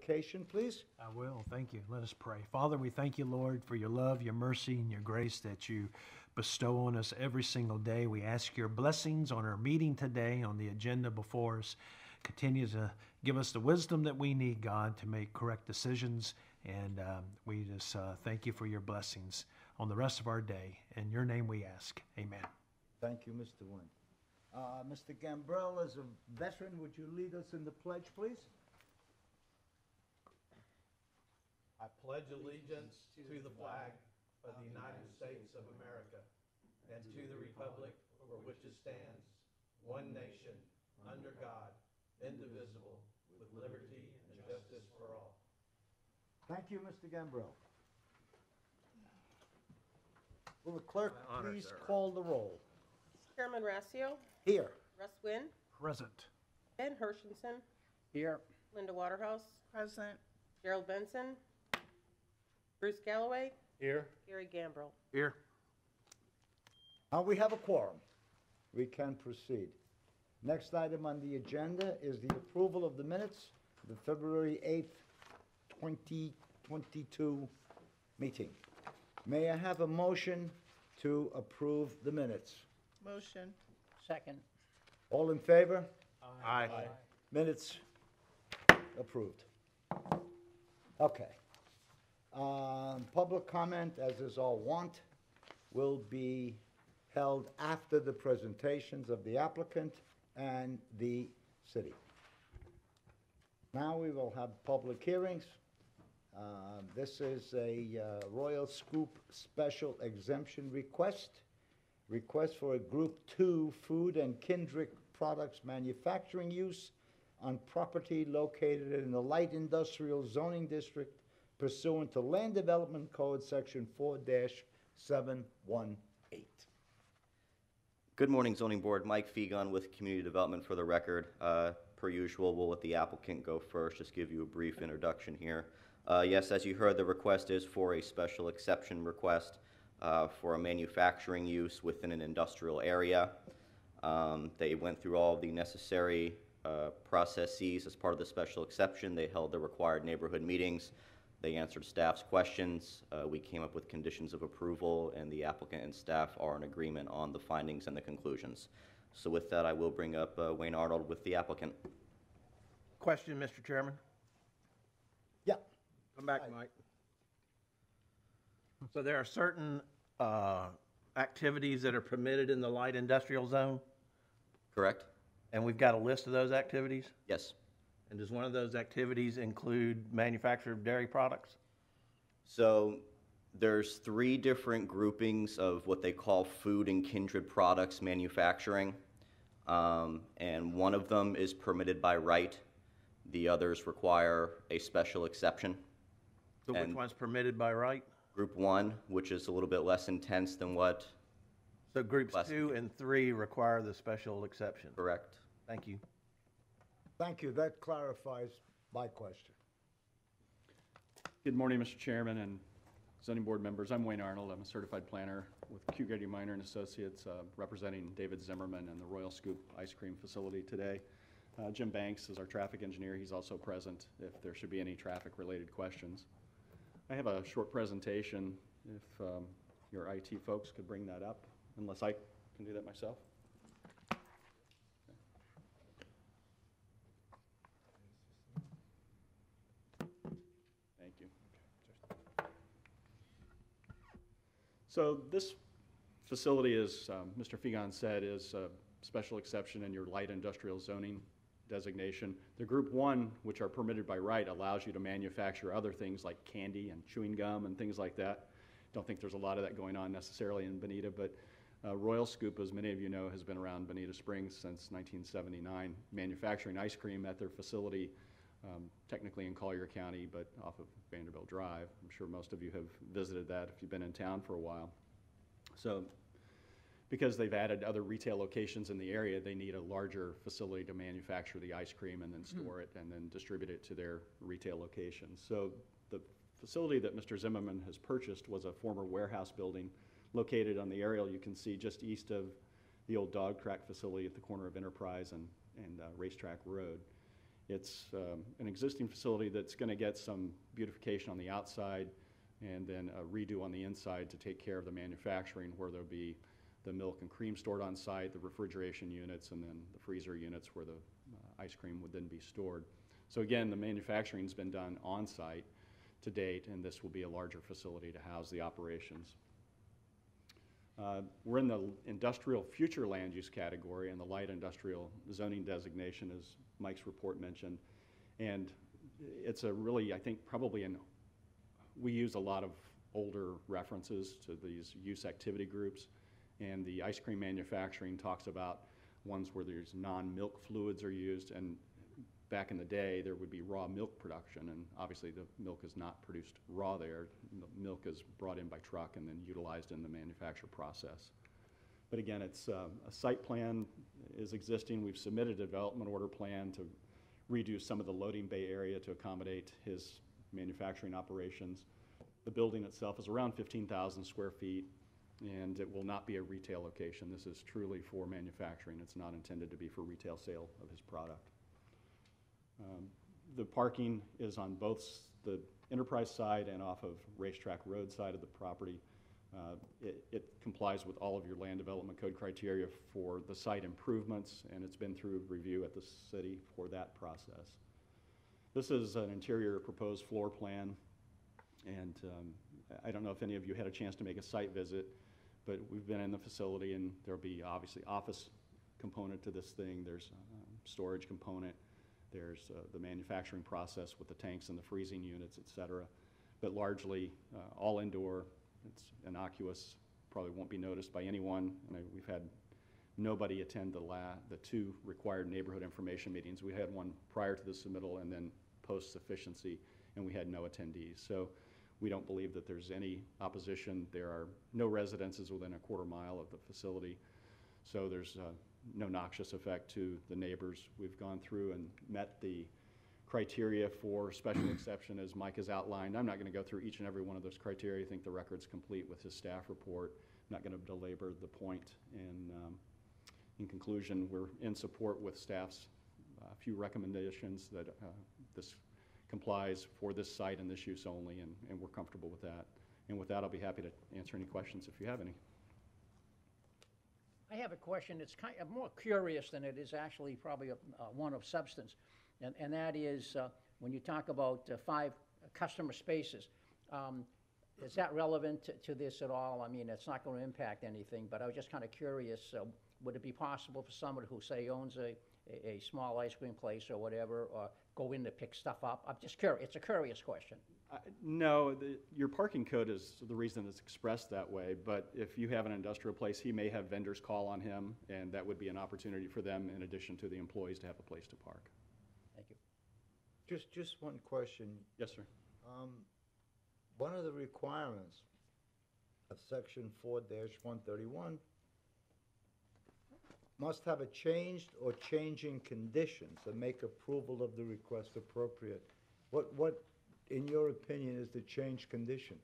application, please? I will. Thank you. Let us pray. Father, we thank you, Lord, for your love, your mercy, and your grace that you bestow on us every single day. We ask your blessings on our meeting today, on the agenda before us. Continue to give us the wisdom that we need, God, to make correct decisions. And we just thank you for your blessings on the rest of our day. In your name we ask. Amen. Thank you, Mr. Wynn. Mr. Gambrell, as a veteran, would you lead us in the pledge, please? I pledge allegiance to the flag of the United States of America and to the republic for which it stands, one nation, under God, indivisible, with liberty and justice for all. Thank you, Mr. Gambrell. Will the clerk please call the roll? Chairman Rassio, Here. Russ Wynn, Present. Ben Hershenson, Here. Linda Waterhouse, Present. Gerald Benson, Bruce Galloway, Here. Gary Gambrell. Here. We have a quorum. We can proceed. Next item on the agenda is the approval of the minutes of the February 8th, 2022 meeting. May I have a motion to approve the minutes? Motion. Second. All in favor? Aye. Minutes approved. Okay. Public comment, as is all wont, will be held after the presentations of the applicant and the city. Now we will have public hearings. This is a Royal Scoop special exemption request. Request for a Group 2 food and kindred products manufacturing use on property located in the light industrial zoning district pursuant to Land Development Code Section 4-718. Good morning, Zoning Board. Mike Fegon with Community Development for the record. Per usual, we'll let the applicant go first, just give you a brief introduction here. Yes, as you heard, the request is for a special exception request for a manufacturing use within an industrial area. They went through all the necessary processes as part of the special exception. They held the required neighborhood meetings. They answered staff's questions. We came up with conditions of approval, and the applicant and staff are in agreement on the findings and the conclusions. So with that, I will bring up Wayne Arnold with the applicant. Question, Mr. Chairman. Yeah. Come back, Mike. So there are certain activities that are permitted in the light industrial zone, Correct? and we've got a list of those activities? Yes. And does one of those activities include manufacture of dairy products? So there's 3 different groupings of what they call food and kindred products manufacturing, and one of them is permitted by right. The others require a special exception. So which one's permitted by right? Group 1, which is a little bit less intense than what? So groups 2 and 3 require the special exception. Correct. Thank you. Thank you. That clarifies my question. Good morning, Mr. Chairman and zoning board members. I'm Wayne Arnold. I'm a certified planner with Q. Grady Minor and Associates, representing David Zimmerman and the Royal Scoop ice cream facility today. Jim Banks is our traffic engineer. He's also present if there should be any traffic-related questions. I have a short presentation if your IT folks could bring that up, unless I can do that myself. Thank you. So this facility, as Mr. Fegon said, is a special exception in your light industrial zoning designation. The Group 1, which are permitted by right, allows you to manufacture other things like candy and chewing gum and things like that. Don't think there's a lot of that going on necessarily in Bonita, but Royal Scoop, as many of you know, has been around Bonita Springs since 1979, manufacturing ice cream at their facility, technically in Collier County, but off of Vanderbilt Drive. I'm sure most of you have visited that if you've been in town for a while. So because they've added other retail locations in the area, they need a larger facility to manufacture the ice cream and then store it and then distribute it to their retail locations. So the facility that Mr. Zimmerman has purchased was a former warehouse building located on the aerial you can see just east of the old dog track facility at the corner of Enterprise and Racetrack Road. It's an existing facility that's going to get some beautification on the outside and then a redo on the inside to take care of the manufacturing, where there'll be the milk and cream stored on site, the refrigeration units, and then the freezer units where the ice cream would then be stored. So again, the manufacturing's been done on site to date, and this will be a larger facility to house the operations. We're in the industrial future land use category and the light industrial zoning designation, as Mike's report mentioned. And it's a really, I think, probably we use a lot of older references to these use activity groups. And the ice cream manufacturing talks about ones where there's non-milk fluids are used. And back in the day, there would be raw milk production, and obviously the milk is not produced raw there. Milk is brought in by truck and then utilized in the manufacture process. But again, it's a site plan is existing. We've submitted a development order plan to redo some of the loading bay area to accommodate his manufacturing operations. The building itself is around 15,000 square feet, and it will not be a retail location. This is truly for manufacturing. It's not intended to be for retail sale of his product. The parking is on both the enterprise side and off of Racetrack Road side of the property. It complies with all of your land development code criteria for the site improvements, and it's been through review at the city for that process. This is an interior proposed floor plan, and I don't know if any of you had a chance to make a site visit, but we've been in the facility, and there'll be obviously office component to this thing. There's a storage component. There's the manufacturing process with the tanks and the freezing units, et cetera. But largely all indoor. It's innocuous, probably won't be noticed by anyone. And we've had nobody attend the two required neighborhood information meetings. We had one prior to the submittal and then post-sufficiency, and we had no attendees. So we don't believe that there's any opposition. There are no residences within a quarter mile of the facility. So there's no noxious effect to the neighbors. We've gone through and met the criteria for special exception as Mike has outlined. I'm not going to go through each and every one of those criteria. I think the record's complete with his staff report. I'm not going to belabor the point. And in conclusion, we're in support with staff's few recommendations that this complies for this site and this use only, and we're comfortable with that. And with that, I'll be happy to answer any questions if you have any. I have a question. It's kind of more curious than it is actually probably one of substance. And that is when you talk about 5 customer spaces, is that relevant to this at all? I mean, it's not going to impact anything, but I was just kind of curious. Would it be possible for someone who, say, owns a small ice cream place or whatever, or go in to pick stuff up? I'm just curious. It's a curious question. No, your parking code is the reason it's expressed that way, but if you have an industrial place, he may have vendors call on him, and that would be an opportunity for them, in addition to the employees, to have a place to park. Thank you. Just one question. Yes, sir. One of the requirements of section 4-131 must have a changed or changing conditions that make approval of the request appropriate. What, in your opinion, is the changed condition?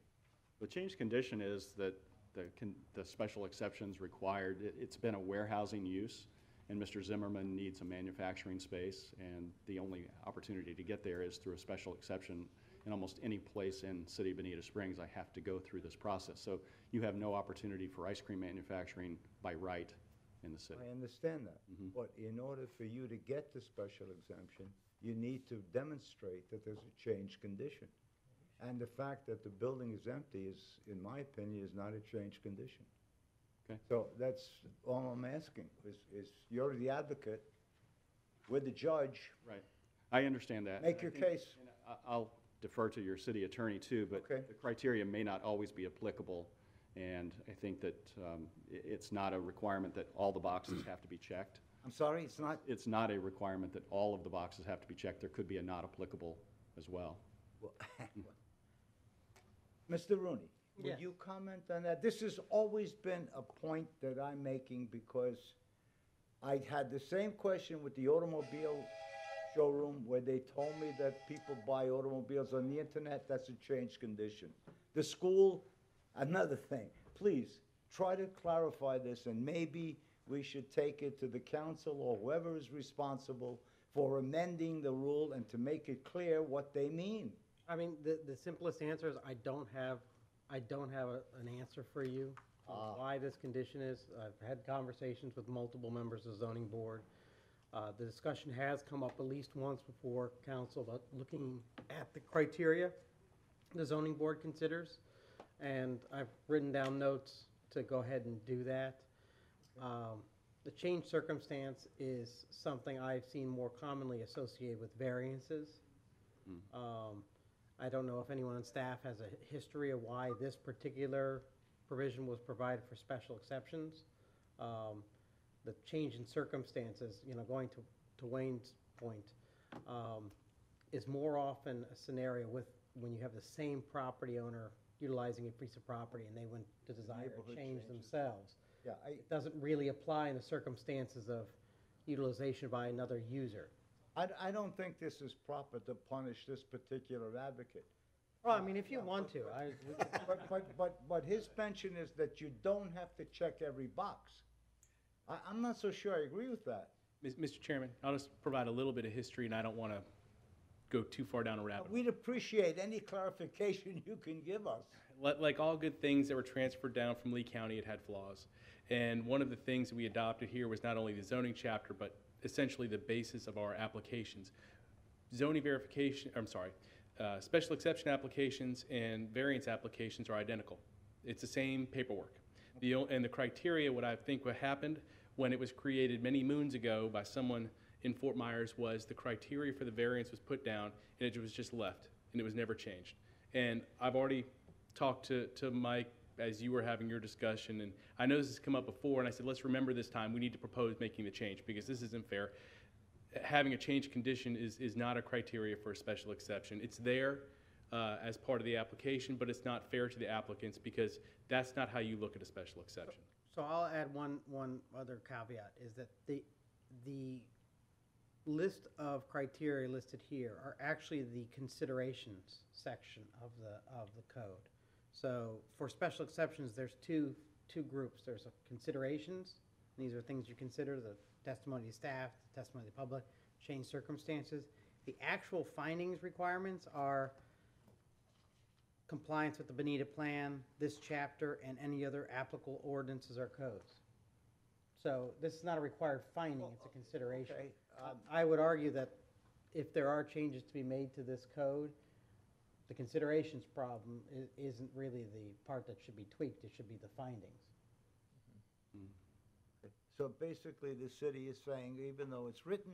The changed condition is that the special exceptions required. It's been a warehousing use, and Mr. Zimmerman needs a manufacturing space, and the only opportunity to get there is through a special exception. In almost any place in City of Bonita Springs, I have to go through this process. So you have no opportunity for ice cream manufacturing by right in the city. I understand that. But in order for you to get the special exemption, you need to demonstrate that there's a changed condition. And the fact that the building is empty is, in my opinion, is not a changed condition. Okay. So that's all I'm asking, is you're the advocate, we're the judge. Right. I understand that. Make your case. I'll defer to your city attorney too, but Okay. the criteria may not always be applicable. And I think that it's not a requirement that all the boxes have to be checked. I'm sorry, it's not? It's not a requirement that all of the boxes have to be checked. There could be a not applicable as well. Well, Mr. Rooney, would Yes. you comment on that? This has always been a point that I'm making because I had the same question with the automobile showroom where they told me that people buy automobiles on the internet. That's a changed condition. The school, another thing. Please, try to clarify this, and maybe we should take it to the council or whoever is responsible for amending the rule and to make it clear what they mean. I mean, the simplest answer is I don't have an answer for you on why this condition is. I've had conversations with multiple members of the zoning board. The discussion has come up at least once before council about looking at the criteria the zoning board considers. And I've written down notes to go ahead and do that. The change circumstance is something I've seen more commonly associated with variances. I don't know if anyone on staff has a history of why this particular provision was provided for special exceptions. The change in circumstances, you know, going to Wayne's point, is more often a scenario with when you have the same property owner utilizing a piece of property and they went to desire a Neighborhood change changes. themselves. Yeah, It doesn't really apply in the circumstances of utilization by another user. I don't think this is proper to punish this particular advocate. Well, I mean, if you want to, But his pension is that you don't have to check every box. I'm not so sure I agree with that. Mr. Chairman, I'll just provide a little bit of history, and I don't want to go too far down a rabbit hole. We'd appreciate any clarification you can give us. Like all good things that were transferred down from Lee County, it had flaws. And one of the things that we adopted here was not only the zoning chapter, but essentially the basis of our applications. Zoning verification, special exception applications and variance applications are identical. It's the same paperwork. And the criteria, what I think what happened when it was created many moons ago by someone in Fort Myers was the criteria for the variance was put down and it was just left and it was never changed. And I've already talked to Mike as you were having your discussion, and I know this has come up before, and I said, let's remember this time, we need to propose making the change because this isn't fair. Having a change condition is not a criteria for a special exception. It's there as part of the application, but it's not fair to the applicants because that's not how you look at a special exception. so I'll add one other caveat, is that the list of criteria listed here are actually the considerations section of the code. So for special exceptions, there's two groups. There's a considerations. These are things you consider, the testimony of staff, the testimony of the public, change circumstances. The actual findings requirements are compliance with the Bonita plan, this chapter, and any other applicable ordinances or codes. So this is not a required finding, it's a consideration. Okay, I would argue that if there are changes to be made to this code, the considerations problem isn't really the part that should be tweaked, it should be the findings. So basically, the city is saying, even though it's written,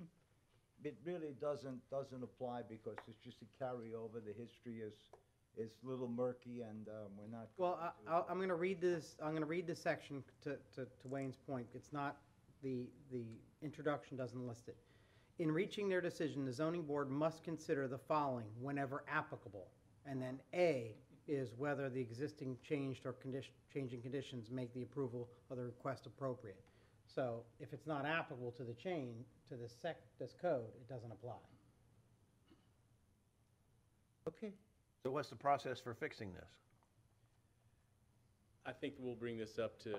it really doesn't apply because it's just a carryover. The history is a little murky, and we're not. Well, I'm going to read this. I'm going to read this section to Wayne's point. It's not the introduction doesn't list it. In reaching their decision, the zoning board must consider the following whenever applicable, and then A is whether the existing changed or changing conditions make the approval of the request appropriate. So if it's not applicable to the this code, it doesn't apply. Okay. So what's the process for fixing this? I think we'll bring this up to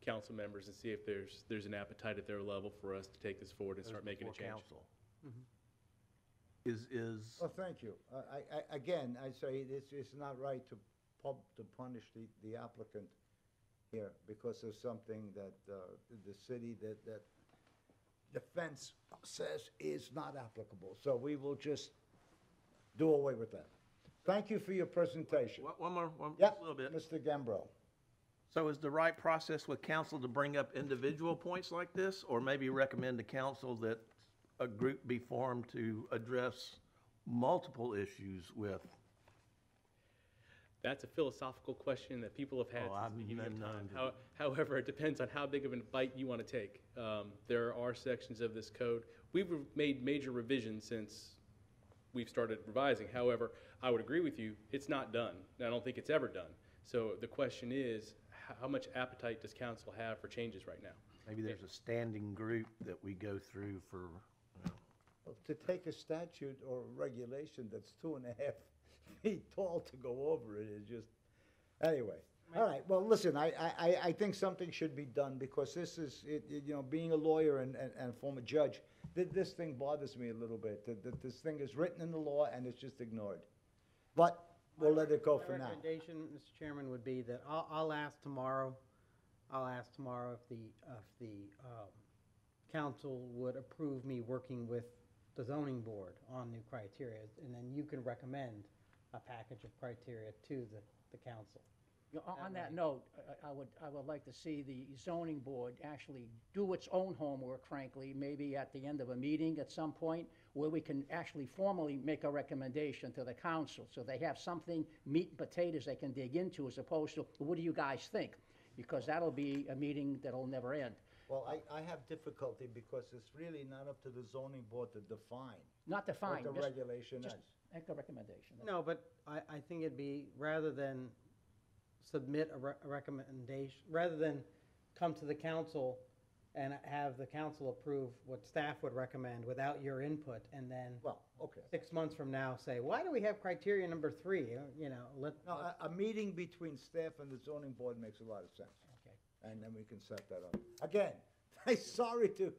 council members and see if there's an appetite at their level for us to take this forward and start making a Before change. council. Mm-hmm. Is, Well, thank you. Again, I say it's not right to punish the applicant here because of something that the city, that defense says is not applicable. So we will just do away with that. Thank you for your presentation. One more, just Yep, a little bit. Mr. Gambro. So is the right process with council to bring up individual points like this, or maybe recommend to council that a group be formed to address multiple issues with? That's a philosophical question that people have had Oh, since I've the beginning of known time. to- However, it depends on how big of a bite you want to take. There are sections of this code. We've made major revisions since we've started revising. However, I would agree with you, it's not done. I don't think it's ever done. So the question is, how much appetite does council have for changes right now? maybe there's a standing group that we go through for, To take a statute or a regulation that's 2.5 feet tall to go over it is just, anyway. All right, well, listen, I think something should be done, because this is, you know, being a lawyer and a former judge, this thing bothers me a little bit, that this thing is written in the law and it's just ignored. But we'll let it go for My now. recommendation, Mr. Chairman, would be that I'll ask tomorrow if the council would approve me working with the zoning board on new criteria, and then you can recommend a package of criteria to the council. You know, on that note, I would like to see the zoning board actually do its own homework, frankly, maybe at the end of a meeting at some point, where we can actually formally make a recommendation to the council, so they have something, meat and potatoes they can dig into, as opposed to, what do you guys think? Because that'll be a meeting that'll never end. Well, I have difficulty, because it's really not up to the zoning board to define Not defined, what the just regulation is. make a recommendation. No, but I think it'd be, rather than submit a recommendation, rather than come to the council and have the council approve what staff would recommend without your input, and then Well, okay. 6 months from now say, why do we have criteria number 3? You know, No, a meeting between staff and the zoning board makes a lot of sense. Okay. And then we can set that up. Again, I'm sorry to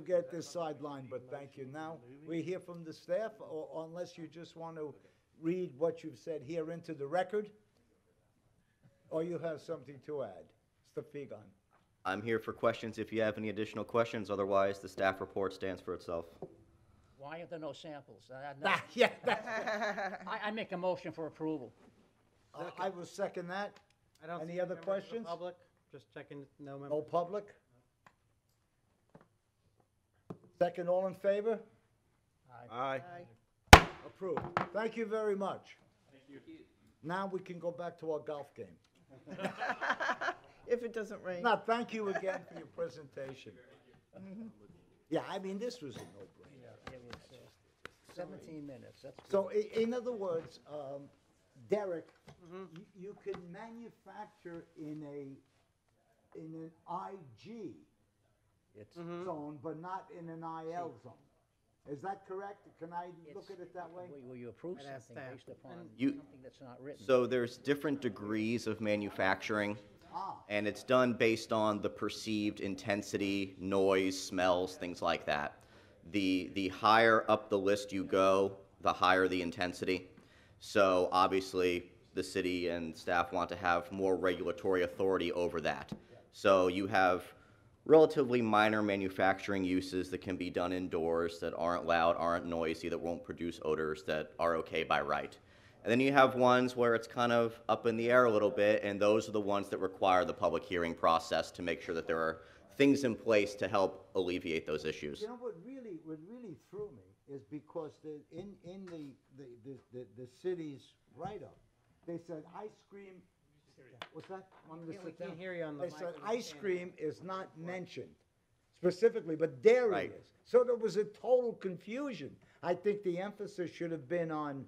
get this sidelined, but thank you. Now, we hear from the staff, or unless you just want to read what you've said here into the record, or you have something to add. Mr. Fegan. I'm here for questions if you have any additional questions, otherwise the staff report stands for itself. Why are there no samples? Yeah, I make a motion for approval. I will second that. I don't Any see other members of the questions? Public, just checking, no members. No public? Second, all in favor? Aye. Approved. Thank you very much. Thank you. Now we can go back to our golf game. If it doesn't rain. Now, thank you again for your presentation. Yeah, I mean, this was a no-brainer. It was 17 minutes, that's good. So in other words, Derek, you can manufacture in an IG zone, but not in an IL zone. Is that correct? Can I look at it that way? Will you approve I'd ask something staff. based upon You- something that's not written? So there's different degrees of manufacturing, and it's done based on the perceived intensity, noise, smells, things like that. The higher up the list you go, the higher the intensity. So obviously, the city and staff want to have more regulatory authority over that. So you have relatively minor manufacturing uses that can be done indoors that aren't loud, aren't noisy, that won't produce odors, that are okay by right. And then you have ones where it's kind of up in the air a little bit, and those are the ones that require the public hearing process to make sure that there are things in place to help alleviate those issues. You know, what really threw me is because in the city's write-up, they said ice cream, what's that? Want me to We sit down? can't hear you on the They said mic. ice cream is not mentioned specifically, but dairy Right. is. So there was a total confusion. I think the emphasis should have been on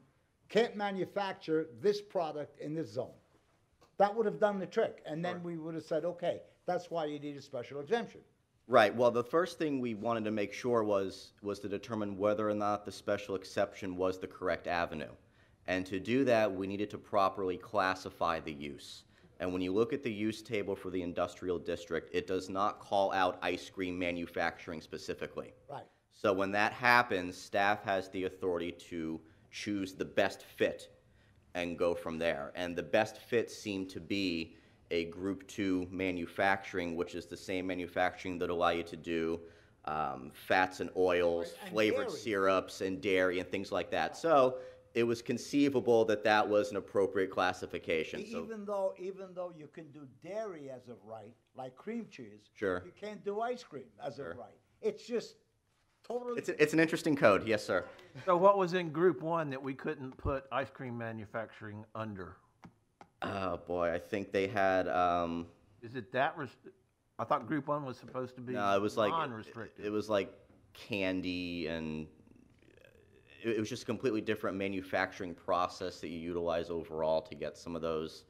can't manufacture this product in this zone. That would have done the trick, and then we would have said, okay, that's why you need a special exemption. Right, well, the first thing we wanted to make sure was to determine whether or not the special exception was the correct avenue. And to do that, we needed to properly classify the use. And when you look at the use table for the industrial district, it does not call out ice cream manufacturing specifically. Right. So when that happens, staff has the authority to choose the best fit and go from there. And the best fit seemed to be a Group 2 manufacturing, which is the same manufacturing that allow you to do fats and oils, Right, and flavored dairy. syrups and dairy and things like that. So it was conceivable that that was an appropriate classification. So Even though you can do dairy as of right, like cream cheese. Sure. You can't do ice cream as Sure. of right. It's just totally. it's an interesting code, yes, sir. So what was in Group 1 that we couldn't put ice cream manufacturing under? Oh, boy, I think they had, Is it that, I thought Group 1 was supposed to be no, it was like, non-restricted. it was like candy, and it was just a completely different manufacturing process that you utilize overall to get some of those.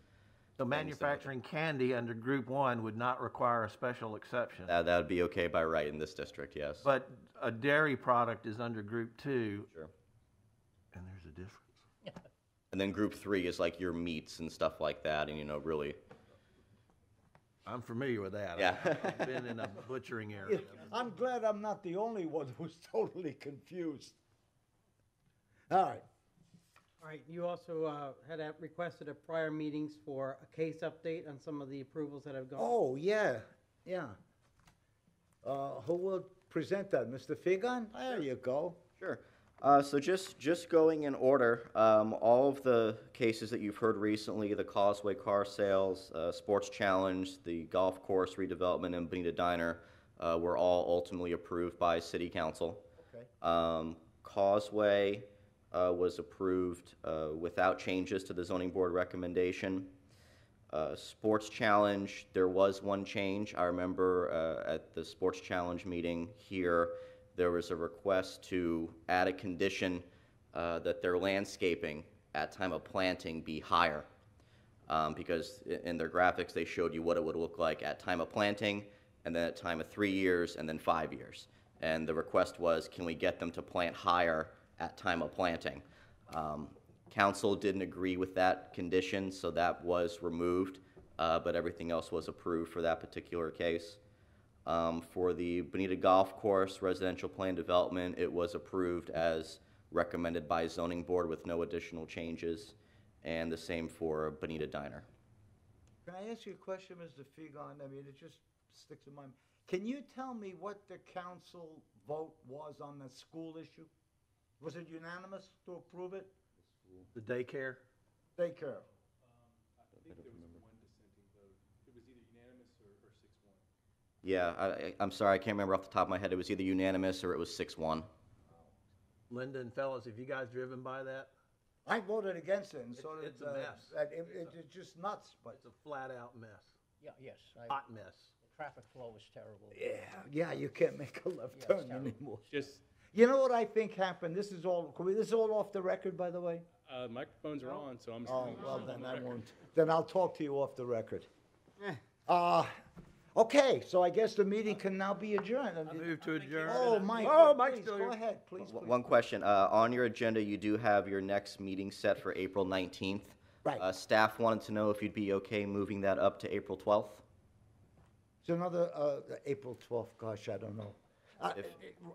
So manufacturing candy under Group 1 would not require a special exception. That would be okay by right in this district, yes. But a dairy product is under Group 2. Sure. And there's a difference. And then group 3 is like your meats and stuff like that, and, you know, really, I'm familiar with that. Yeah. I've been in a butchering area. I'm glad I'm not the only one who's totally confused. All right. All right, you also had requested at prior meetings for a case update on some of the approvals that have gone. Oh, yeah, yeah. Who will present that? Mr. Figon? There you go. Sure. So just going in order, all of the cases that you've heard recently, the Causeway car sales, Sports Challenge, the golf course redevelopment, and Bonita Diner, were all ultimately approved by City Council. Okay. Causeway was approved without changes to the zoning board recommendation. Sports Challenge, there was one change. I remember at the Sports Challenge meeting here, there was a request to add a condition that their landscaping at time of planting be higher. Because in their graphics, they showed you what it would look like at time of planting, and then at time of 3 years, and then 5 years. And the request was, can we get them to plant higher at time of planting? Council didn't agree with that condition, so that was removed, but everything else was approved for that particular case. For the Bonita Golf Course residential plan development, it was approved as recommended by zoning board with no additional changes, and the same for Bonita Diner. Can I ask you a question, Mr. Figon? I mean, it just sticks in my mind. Can you tell me what the council vote was on the school issue? Was it unanimous to approve it? The daycare? Daycare. I think there was one dissenting vote. It was either unanimous or 6-1. Yeah, I'm sorry, I can't remember off the top of my head. It was either unanimous or it was 6-1. Linda and fellas, have you guys driven by that? I voted against it, and so did. It's a mess. It's just nuts, but. It's a flat-out mess. Yeah, yes. Hot mess. The traffic flow is terrible. Yeah, you can't make a left Yeah, it's turn terrible. anymore. Just, You know what I think happened? This is all off the record, by the way? microphones are on, so I'm. Oh, I'm well, on then the I record. won't. Then I'll talk to you off the record. Okay, so I guess the meeting can now be adjourned. I move to adjourn. Oh, Mike, Oh, Mike's please, still go here. ahead, please. One question, on your agenda, you do have your next meeting set for April 19th. Right. Staff wanted to know if you'd be okay moving that up to April 12th? It's another, April 12th, gosh, I don't know. If-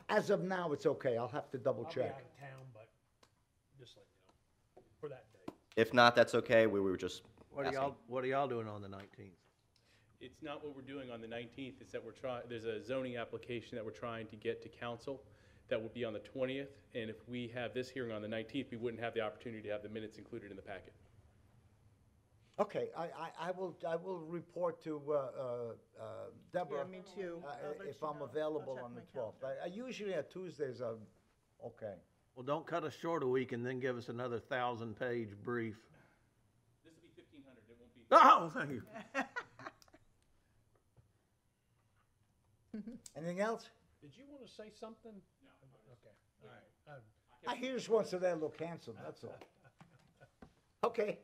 As of now, it's okay, I'll have to double I'll be check. out of town, but just let you know, for that day. If not, that's okay, we were just What asking. are y'all doing on the 19th? It's not what we're doing on the 19th, it's that there's a zoning application that we're trying to get to council that will be on the 20th, and if we have this hearing on the 19th, we wouldn't have the opportunity to have the minutes included in the packet. Okay, I will report to Deborah. Yeah, me too. I'll let If you I'm know. I'll available check on the my 12th. I usually at Tuesdays, I'm, okay. Well, don't cut us short a week and then give us another 1,000-page brief. This will be 1,500, it won't be. Oh, thank you. Anything else? Did you want to say something? No. Okay, all right. I hear just wants to there look handsome, that's all. Okay,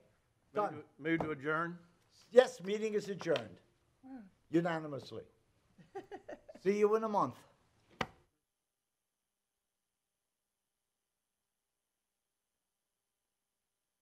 done. Move to adjourn? Yes, meeting is adjourned unanimously. See you in a month.